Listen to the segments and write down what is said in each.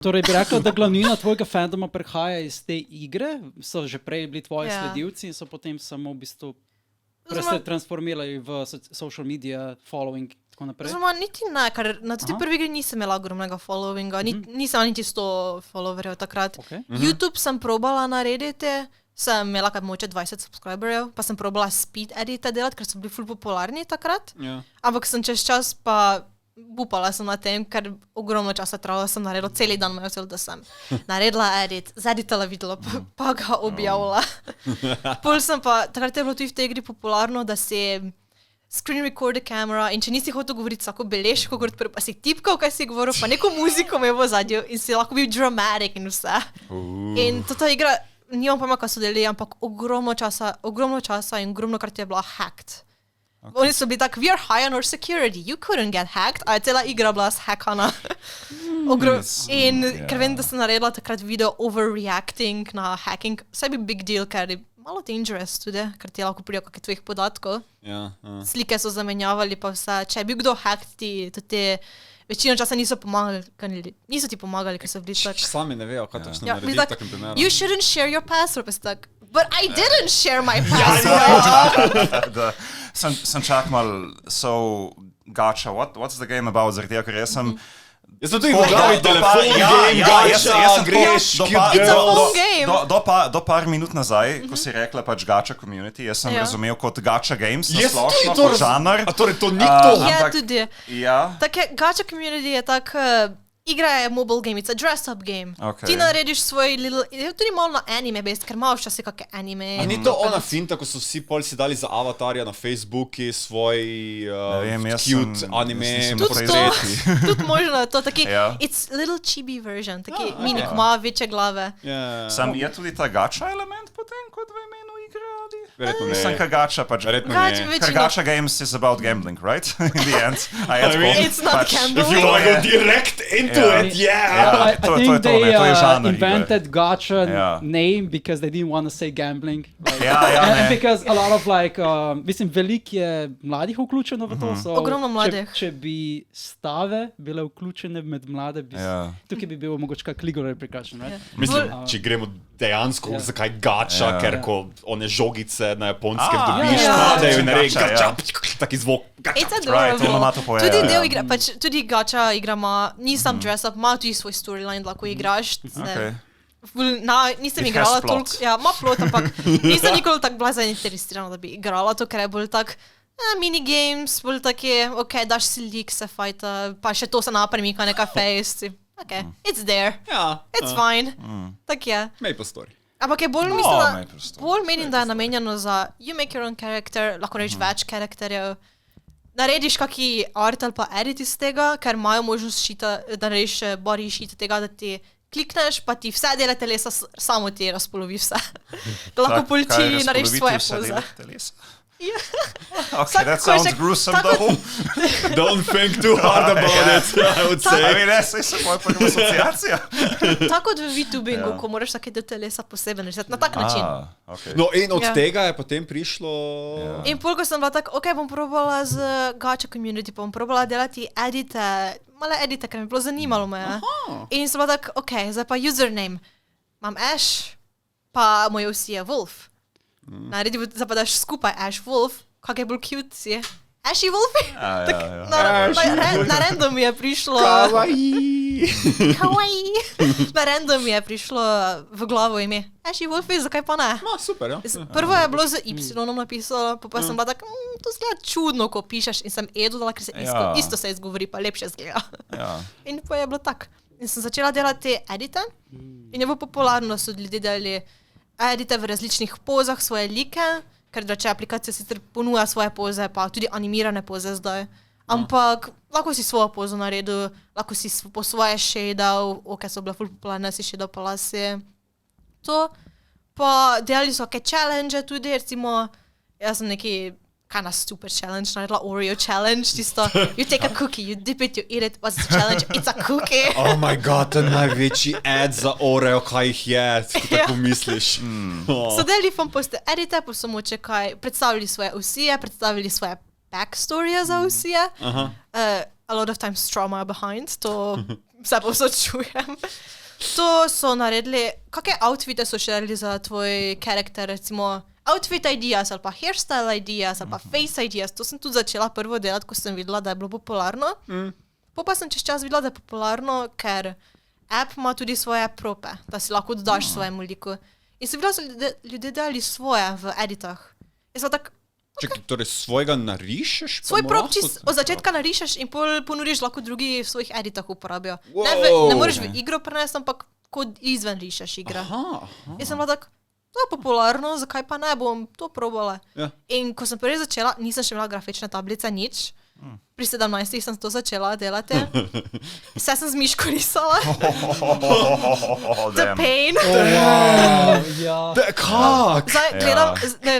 Torej bi rekla, da glavnina tvojega fandoma prihaja iz te igre, so že prej bili tvoji sledilci in so potem samo v bistvu se transformirali v social media, following, tako naprej. Oziroma, niti ne, ker na tudi prvi igri nisem imela ogromnega followinga, nisem niti 100 followerjev takrat. YouTube sem probala narediti, sem imela kaj moče 20 subscriberjev, pa sem probala speed edite delati, ker so bili ful popularni takrat, ampak sem čez čas pa upala sem na tem, ker ogromno časa trajalo, sem naredila celi dan, da sem naredila edit, zeditala video, pa ga objavila. Pol sem pa, takrat je bilo tudi v tej igri popularno, da si screen record the camera in če nisi hotel govoriti vsako beležko, pa si tipkal, kaj si govoril, pa neko muziko me v zadju in si lahko bil dramatic in vse. In ta igra, nimam pojma, kaj so delili, ampak ogromno časa in ogromno krat je bila hacked. Oni so bili tak, we are high on our security, you couldn't get hacked, a je cela igra bila zhackana. In ker vem, da sem naredila takrat video overreacting na hacking, vse bi big deal, ker je malo dangerous tudi, ker ti lahko prijo kakih tvojih podatkov. Slike so zamenjavali pa vse, če je bil kdo hacked, ti večino časa niso ti pomagali, ker so bili tak. Sami ne vejo, kaj točno narediti v takem primeru. You shouldn't share your password, pa si tak, but I didn't share my password. Sem čak mal, so gacha, what's the game about, zaradi tega, ker jaz sem Jaz sem tudi v glavi telefon game, gacha, greš, It's a phone game. Do par minut nazaj, ko si rekla pač gacha community, jaz sem razumel kot gacha games, nasplošno, kot žanr. A torej to ni to? Ja, tudi. Tako gacha community je tak, igra je mobile game, it's a dress-up game. Ti narediš svoj little, tudi malo na anime based, ker malo včasih kakve anime. A ni to ona finta, ko so vsi pol si dali za avatarja na Facebooki svoj cute anime portreti? Tudi možno je to, taki, it's little chibi version, taki mini, ko ima večje glave. Je tudi ta gacha element potem, kot v imenu igre? Verjetno ne. Sem gacha pač. Verjetno ne. Ker gacha games is about gambling, right? In the end. It's not gambling. If you want to go direct into it, I think they invented gacha name because they didn't want to say gambling. And because a lot of mislim, veliko je mladih vključeno v to. Ogromno mladih. Če bi stave bile vključene med mlade, tukaj bi bil mogoče kak legal repercussion, right? Mislim, če gremo dejansko, zakaj gacha, ker ko one žogice na japonskem dobiš, padajo in naredi gacha, taki zvok. It's adorable. Tudi del igra, pač tudi gacha igra ima, nisem dress-up, ima tudi svoj storyline, lahko igraš. Nisem igrala toliko, ima plot, ampak nisem nikoli tako bila zainteresirana, da bi igrala to, ker je bolj tak minigames, bolj take, ok, daš si lik, se fajta, pa še to se napremika neka face. Ok, it's there, it's fine, tak je. Maple story. Ampak je bolj menim, da je namenjeno za you make your own character, lahko reč več karakterjev, narediš kaki art ali pa edit iz tega, ker imajo možnost da narediš body sheet tega, da ti klikneš, pa ti vse dele telesa samo ti razpolovi vse. Da lahko polči narediš svoje poze. Okay, that sounds gruesome though. Don't think too hard about it, I would say. I mean, saj se moja prva asociacija. Tako kot v VTubingu, ko moraš vsake del telesa posebej narediti, na tak način. No in od tega je potem prišlo... In pol, ko sem bila tak, ok, bom probala z gacha community, bom probala delati edite, male edite, ker mi je bilo zanimalo me. In sem bila tak, ok, zdaj pa username. Mám Ash, pa moj OC je Wolf. Naredil, zdaj pa daš skupaj Ash Wolf, kak je bolj cute si je. Ashy Wolfie? Na random je prišlo... Kawaii. Na random je prišlo v glavo ime. Ashy Wolfie, zakaj pa ne? No, super, ja. Prvo je bilo z Y napisalo, pa sem bila tak, to zgleda čudno, ko pišeš in sem edula, ker se isto se izgovori, pa lepše zgleda. In pa je bilo tak. In sem začela delati edite in je bilo popularno, so ljudje delali edite v različnih pozah svoje like, ker drugače aplikacija sicer ponuja svoje poze, pa tudi animirane poze zdaj. Ampak lahko si svojo pozo naredil, lahko si po svoje shadal, ok, so bile ful popularne, si shadal pa lasi. To, pa delali so kaj challenge tudi, recimo, jaz sem neki kinda stupid challenge, naredila Oreo challenge, tisto, you take a cookie, you dip it, you eat it, what's the challenge? It's a cookie. Oh my god, ten največji ad za Oreo, kaj jih je, ko tako misliš. So delali fun poste edite, pa so moče kaj, predstavili svoje osije, predstavili svoje backstory za osije. A lot of times trauma behind, to se posodčujem. To so naredili, kakšne outfite so šerili za tvoj karakter, recimo outfit ideas ali pa hairstyle ideas ali pa face ideas. To sem tudi začela prvo delati, ko sem videla, da je bilo popularno. Pa sem čez čas videla, da je popularno, ker app ima tudi svoje prope, da si lahko dodaš svojemu liku. In sem videla, da so ljudje delali svoje v editah. In sem tako, Čekaj, torej svojega narišeš? svoj prop čist od začetka narišeš in ponudiš, lahko drugi v svojih editah uporabijo. Ne moreš v igro prenesti, ampak kot izven rišeš igre. In sem bila tako, to je popularno, zakaj pa ne bom to probala. Ja. In ko sem prvi začela, nisem še imela grafične tablice, nič. Pri 17 sem to začela delati. Vse sem z miško risala. The pain. Kak?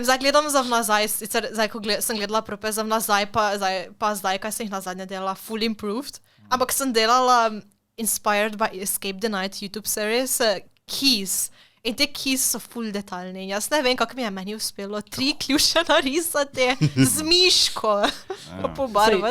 Zdaj gledam za nazaj, zdaj ko sem gledala prope za nazaj, pa zdaj, kaj sem jih nazadnje delala, full improved. Ampak sem delala inspired by Escape the Night YouTube series Keys. In te keys so full detaljni. Jaz ne vem, kako mi je meni uspelo 3 ključe narisati z miško. Pa pobarvati.